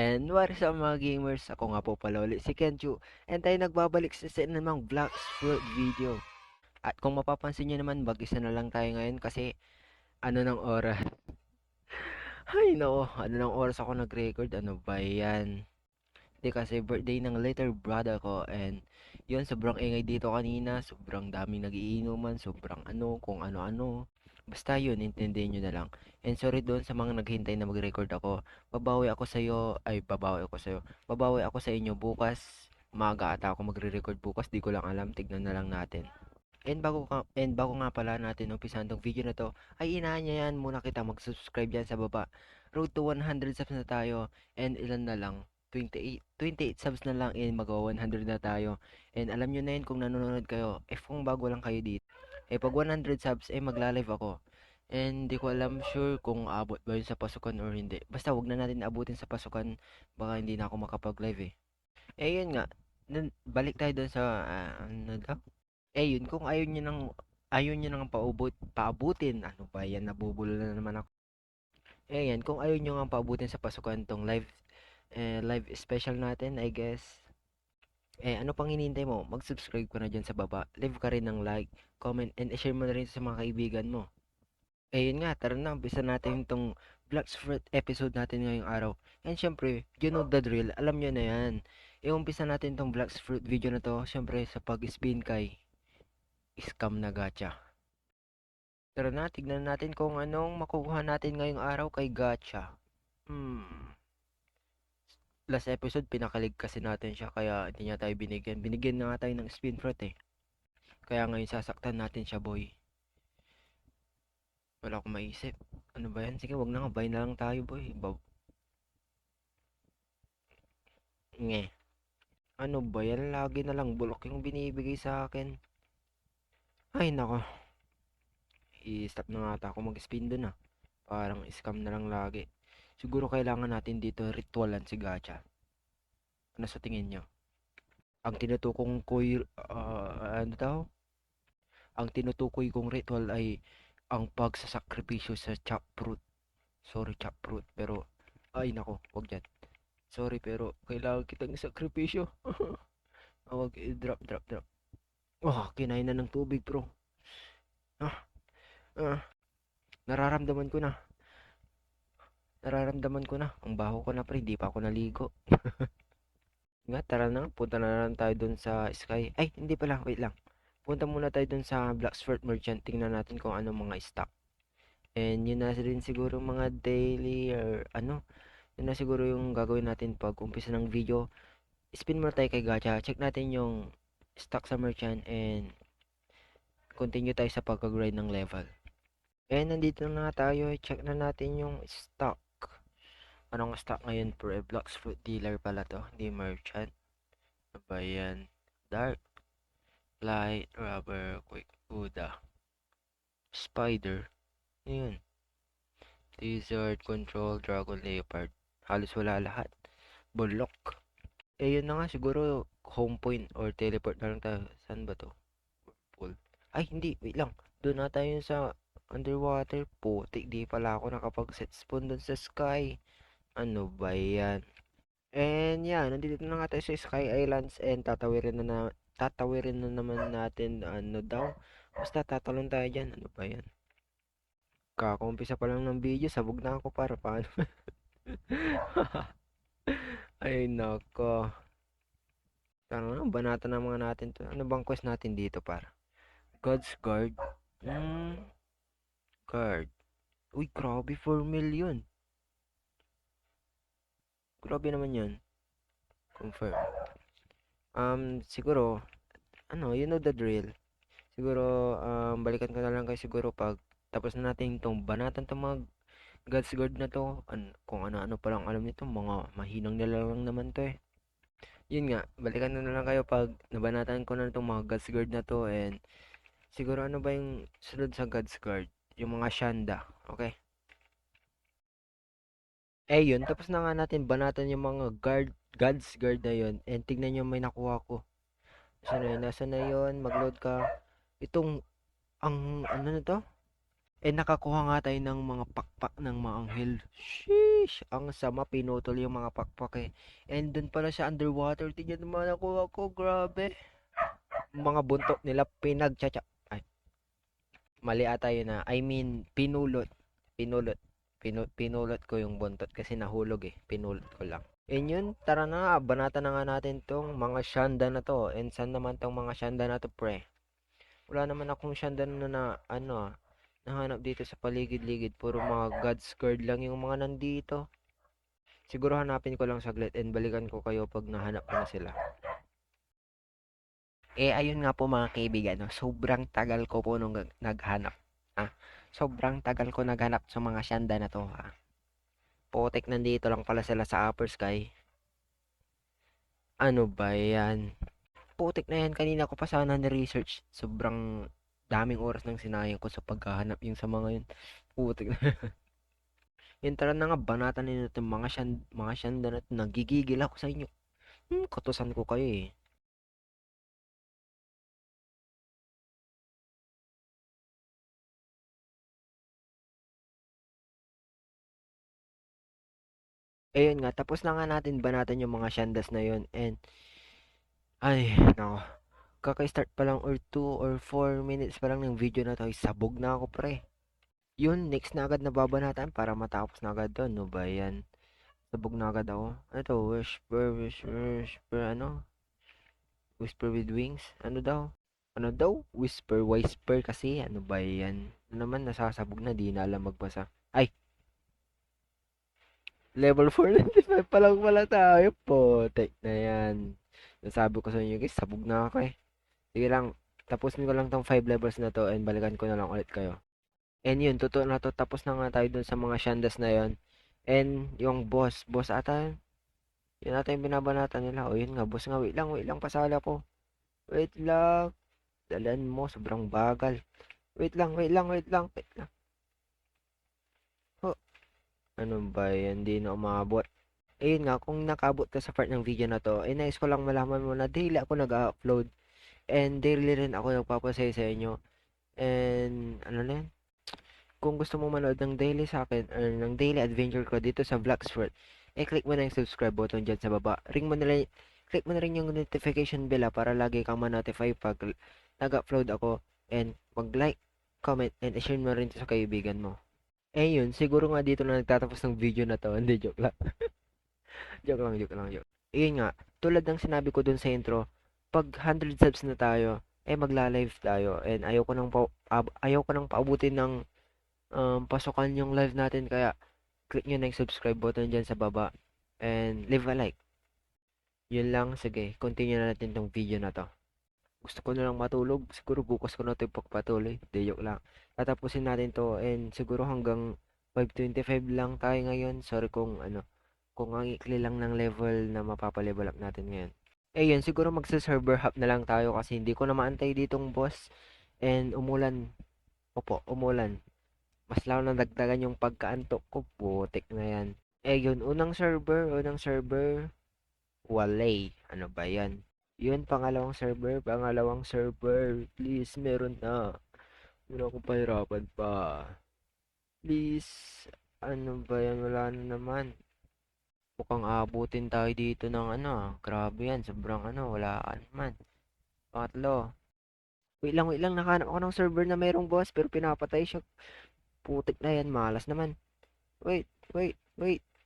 And what is up mga gamers? Ako nga po pala ulit si Kenju. And tayo nagbabalik sa isa namang Vlogs Fruit video. At kung mapapansin nyo naman, mag-isa na lang tayo ngayon kasi ano ng oras? Ay nako, ano ng oras ako nag-record? Ano ba yan? Hindi kasi birthday ng little brother ko. And yun, sobrang ingay dito kanina. Sobrang daming nagiinuman. Sobrang ano, kung ano-ano. Basta yun, intindihin nyo na lang. And sorry doon sa mga naghintay na mag-record ako. Babawi ako sa inyo bukas. Maaga ata ako magre-record bukas. Di ko lang alam. Tignan na lang natin. And bago nga pala natin umpisahan tong video na to, ay inaanyayan muna kita mag-subscribe dyan sa baba. Road to 100 subs na tayo. And ilan na lang? 28 subs na lang and magawa 100 na tayo. And alam nyo na yun kung nanonood kayo. If kung bago lang kayo dito. Eh pag 100 subs, eh magla-live ako. And di ko alam sure kung aabot ba yun sa pasukan or hindi. Basta wag na natin abutin sa pasukan. Baka hindi na ako makapag-live eh. Eh yun nga. Balik tayo dun sa ano daw? Eh yun, kung ayaw niyo nang paabutin, ano ba yan, nabubulol na naman ako. Eh yan, kung ayaw niyo nga paabutin sa pasukan tong live special natin, I guess. Eh ano pang hinihintay mo? Mag-subscribe ka na dyan sa baba. Leave ka rin ng like, comment, and share mo na rin sa mga kaibigan mo. Eh yun nga, tara na, umpisa natin itong Black's Fruit episode natin ngayong araw. And syempre, you know the drill, alam nyo na yan. E umpisa natin itong Black's Fruit video na to, syempre sa pag-spin kay scam na gacha. Tara na, tignan natin kung anong makukuha natin ngayong araw kay gacha. Hmm. Last episode, pinakalig kasi natin siya kaya hindi niya tayo binigyan. Binigyan na nga tayo ng spin fruit eh. Kaya ngayon sasaktan natin siya boy. Wala akong maisip. Ano ba yan? Sige, wag na nga. Buy na lang tayo boy. Nge. Ano ba yan? Lagi na lang bulok yung binibigay sa akin. Ay nako. I-stop na nga ata ako mag-spin dun ah. Parang scam na lang lagi. Siguro kailangan natin dito ritualan si gacha. Ano sa tingin nyo? Ang tinutukong ko'y, ano daw? Ang tinutukoy kong ritual ay ang pagsasakripisyo sa chopfruit. Sorry, chopfruit, pero, ay nako, wag yan. Sorry, pero kailangan kitang isakripisyo. Wag, drop, drop, drop. Oh, kinain na ng tubig, bro. Ah, ah, nararamdaman ko na. Nararamdaman ko na. Ang baho ko na, pre. Di pa ako naligo. Nga, tara na. Punta na lang tayo dun sa Sky. Ay, hindi pala. Wait lang. Punta muna tayo dun sa Blacksford Merchant. Tingnan natin kung ano mga stock. And yun na rin siguro mga daily or ano. Yun na siguro yung gagawin natin pag umpisa ng video. Spin muna tayo kay Gacha. Check natin yung stock sa Merchant and continue tayo sa pag-grind ng level. And nandito na tayo. Check na natin yung stock. Anong stock ngayon per Blocks Fruit Dealer pala to. Hindi Merchant. Ano ba yan? Dark. Light. Rubber. Quick. Buddha. Spider. Ayun. Lizard, Control, Dragon, Leopard. Halos wala lahat. Bullock. Eh yun na nga siguro home point or teleport na lang tayo. Saan ba to? Pool. Ay hindi, wait lang. Doon na tayo sa underwater. Putik, di pala ako nakapag-set spawn doon sa sky. Ano ba yan? And yan, nandito na nga tayo sa Sky Islands and tatawirin na naman natin ano daw. Basta tatalon tayo dyan. Ano ba yan? Kaka-umpisa pa lang ng video, sabog na ako para paano. Ay nako. Tara na, banatan na mga natin to. Ano bang quest natin dito para? God's Guard. Hmm, Guard. Uy, grabe 4 million. Grabe naman yan. Confirm. Siguro, ano, you know the drill. Siguro, balikan ko na lang kayo siguro pag tapos na natin itong banatan itong mga God's Guard na to. Kung ano-ano pa lang alam nito, mga mahinang nila lang naman to eh. Yun nga, balikan na lang kayo pag nabanatan ko na itong mga God's Guard na to and siguro ano ba yung sunod sa God's Guard? Yung mga Shanda, okay? Eh yun, tapos na nga natin banatan yung mga God's Guard na yun and tignan nyo may nakuha ko. Nasa na yun? Nasa na yun? Mag-load ka. Itong, ang, ano na to? Nakakuha nga tayo ng mga pakpak ng mga anghel. Sheesh! Ang sama, pinutol yung mga pakpak eh. And dun pala siya underwater. Tingnan naman ako, grabe. Mga buntot nila pinagtsatsa. Ay, mali ata yun na. I mean, pinulot. Pinulot. Pinulot ko yung buntot kasi nahulog eh. Pinulot ko lang. And yun, tara na nga. Banata na nga natin tong mga shanda na to. And saan naman tong mga shanda na to, pre? Wala naman akong shanda na ano nahanap dito sa paligid-ligid. Puro mga God's Guard lang yung mga nandito. Siguro hanapin ko lang saglit and balikan ko kayo pag nahanap ko na sila. Ayun nga po mga kaibigan, no? Sobrang tagal ko po nung naghanap. Ah, sobrang tagal ko naghanap sa mga syanda na to. Potek nandito lang pala sila sa Upper Sky. Ano ba yan? Putik na yan, kanina ko pa sana na-research. Sobrang daming oras nang sinayang ko sa paghahanap yung sa mga yun. Putik na. Yung tara na nga, banatan ninyo itong mga syanda na to. Nagigigil ako sa inyo. Kutusan ko kayo eh. Ayun nga, tapos na nga natin banatan yung mga syandas na yun. And, ay, nako. Kaka-start pa lang or 2 or 4 minutes pa lang ng video na to. Ay, sabog na ako pre. Yun, next na agad na babanatan para matapos na agad doon. No ba yan? Sabog na agad ako. Ano to? Whisper, ano? Whisper with wings? Ano daw? Ano daw? Whisper kasi. Ano ba yan? Ano naman, nasasabog na. Di na alam magbasa. Ay, level 495 pa lang pala tayo po. Take na yan. Nasabi ko sa inyo guys, sabog na ako eh. Sige lang, tapusin ko lang tong 5 levels na to and balikan ko na lang ulit kayo. And yun, totoo na to. Tapos na nga tayo dun sa mga shandas na yon. And yung boss ata, yun ata yung binabanatan nila. O yun nga, boss nga, wait lang, pasala ko. Wait lang, dalan mo, sobrang bagal. Wait lang. Oh, ano ba yan, di na umabot. Ayun nga, kung nakabot ka sa part ng video na to, nais ko lang malaman mo na daily ako nag-upload and daily rin ako nagpapasaya sa inyo. And ano na yan? Kung gusto mo manood ng daily sa akin or ng daily adventure ko dito sa Vlogsfort, click mo na yung subscribe button dyan sa baba. Click mo na rin yung notification bell para lagi kang ma-notify pag nag-upload ako. And mag-like, comment, and share mo rin sa kaibigan mo. Yun, siguro nga dito na nagtatapos ng video na to. Hindi, joke lang. Joke. Ayun nga, tulad ng sinabi ko dun sa intro, pag 100 subs na tayo, magla-live tayo. And ayaw ko nang paabutin ng pasukan yung live natin. Kaya, click nyo na yung subscribe button dyan sa baba. And leave a like. Yun lang, sige, continue na natin tong video na to. Gusto ko na lang matulog. Siguro bukas ko na ito pagpatuloy. Di joke lang. Tatapusin natin to and siguro hanggang 525 lang tayo ngayon. Sorry kung ang ikli lang ng level na mapapalevel up natin ngayon. Yun, siguro magsa-server hop na lang tayo kasi hindi ko na maantay ditong boss. And umulan. Opo, umulan. Mas lalo na dagdagan yung pagkaantok ko. Putik na yan. Yun, unang server, Walay. Ano ba yan? Yun, pangalawang server. Please, meron na. Wala akong pahirapan pa. Please. Ano ba yan? Wala na naman. Mukhang abutin tayo dito ng ano. Grabe yan. Sobrang ano. Wala ka naman. Pangatlo. Wait lang. Nakahanap ako ng server na merong boss pero pinapatay siya. Putik na yan. Malas naman. Wait.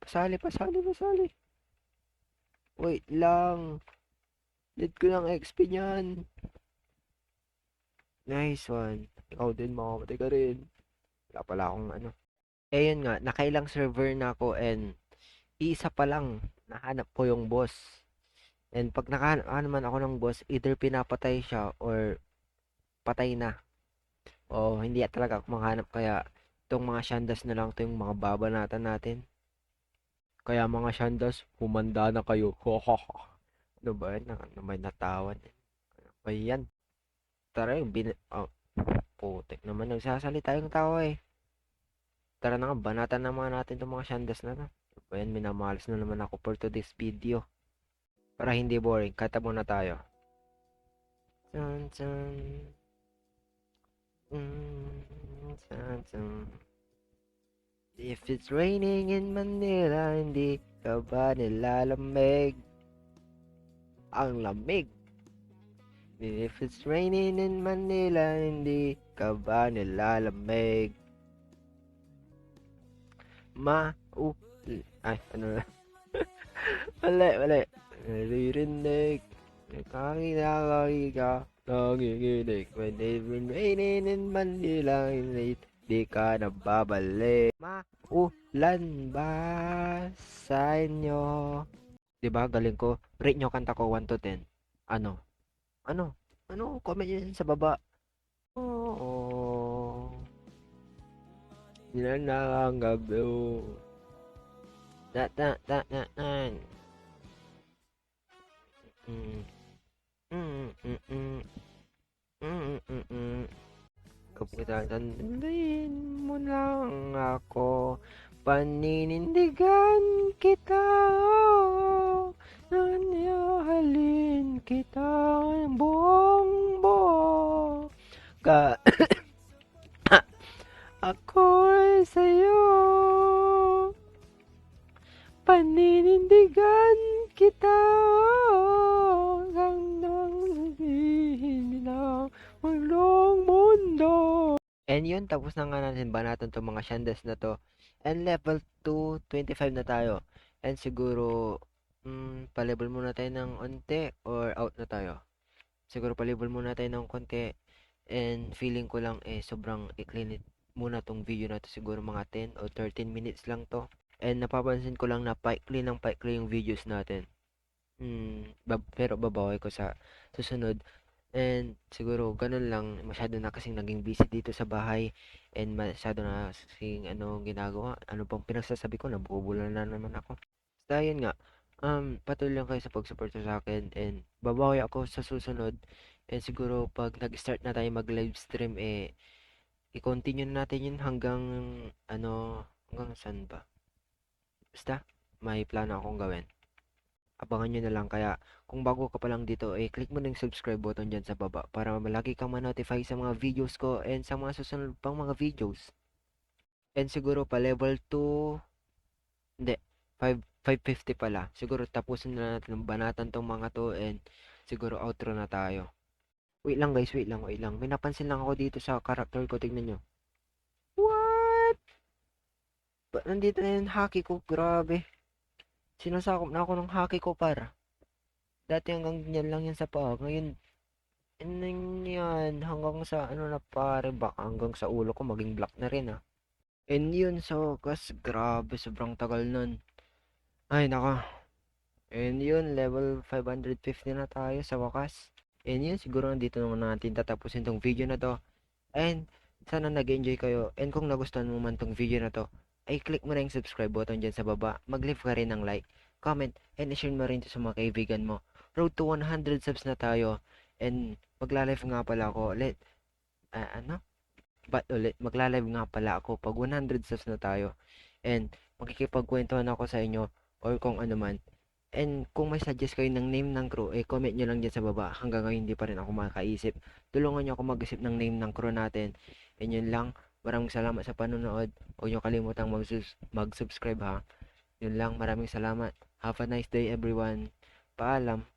Pasali. Wait lang. Need ko ng XP niyan. Nice one. Ikaw din, makamatay ka rin. Wala pala akong ano. Yun nga, nakailang server na ako and isa pa lang nahanap ko yung boss. And pag nakahanap naman ako ng boss, either pinapatay siya or patay na. O hindi talaga ako makahanap kaya itong mga shandas na lang ito yung mga babanatan natin. Kaya mga shandas, humanda na kayo. Ano ba yan? Ano may natawan? Ano ba yan? Tara yung putik naman. Nagsasalita yung tao eh. Tara na nga, banatan naman natin itong mga shandas na to. Ayan, minamalas na naman ako for today's video. Para hindi boring, kata muna tayo. Dun, dun. If it's raining in Manila, hindi ka ba nilalamig? Ang lamig. If it's raining in Manila, hindi ka ba nilalamig? Ay, ano na? Mali. Naririnig. Nakakilala ka. Nanginginig. When it's been raining in Manila, hindi ka nababalik. Maulan ba sa inyo? Diba, galing ko. Rate nyo kanta ko 1 to 10. Ano? Ano? Comment nyo sa baba. Oo. Yan na ang gabi. Na. Mm. Mm, mm, mm. Mm, mm, mm. Kapag tatanduin mo lang ako, paninindigan kita, nanyahalin kita buong buo. Ka ako'y sa'yo, paninindigan kita, hanggang sabihin nilang walang mundo. And yun, tapos na nga natin banatan itong mga shandas na to. And level 2, 25 na tayo. And siguro, pa-level muna tayo ng onte or out na tayo. Siguro pa-level muna tayo ng konti. And feeling ko lang sobrang iklinit muna tong video na to. Siguro mga 10 o 13 minutes lang to. And napapansin ko lang na paikli yung videos natin. Pero babawi ko sa susunod. And siguro ganun lang, masyado na kasing naging busy dito sa bahay and masyado na kasing ginagawa. Ano pang pinagsasabi ko, nabubula na naman ako. Basta yun nga, patuloy lang kayo sa pagsuporta sa akin and babawi ako sa susunod. And siguro pag nag-start na tayo mag-live stream, i-continue na natin yun hanggang saan ba? Basta, may plano akong gawin. Abangan nyo na lang. Kaya kung bago ka pa lang dito, click mo na yung subscribe button dyan sa baba para malagi kang ma-notify sa mga videos ko and sa mga susunod pang mga videos. And siguro pa level 2, hindi, 550 pala. Siguro tapusin na natin ang banatan tong mga to and siguro outro na tayo. Wait lang guys, wait lang. May napansin lang ako dito sa character ko, tignan nyo. What? Ba't nandito na yung haki ko? Grabe. Sinasakop na ako ng haki ko para. Dati hanggang ganyan lang yan sa paa. Ngayon, ano yan, hanggang sa ano na pare, baka hanggang sa ulo ko maging black na rin ah. And yun, so, grabe, sobrang tagal nun. Ay, naka. And yun, level 550 na tayo sa wakas. And yun, siguro nandito naman natin tatapusin tong video na to. And, sana nag-enjoy kayo. And kung nagustuhan mo man tong video na to, ay click mo na yung subscribe button dyan sa baba. Mag-leave ka rin ng like, comment, and share mo rin to sa mga kaibigan mo. Road to 100 subs na tayo. And, magla-live nga pala ako ulit. Ulit, magla-live nga pala ako pag 100 subs na tayo. And, makikipagkwentuhan ako sa inyo or kung ano man. And kung may suggest kayo ng name ng crew, comment nyo lang dyan sa baba. Hanggang ngayon hindi pa rin ako makaisip. Tulungan nyo ako mag-isip ng name ng crew natin. And yun lang. Maraming salamat sa panonood. Huwag nyo kalimutang mag-subscribe ha. Yun lang. Maraming salamat. Have a nice day everyone. Paalam.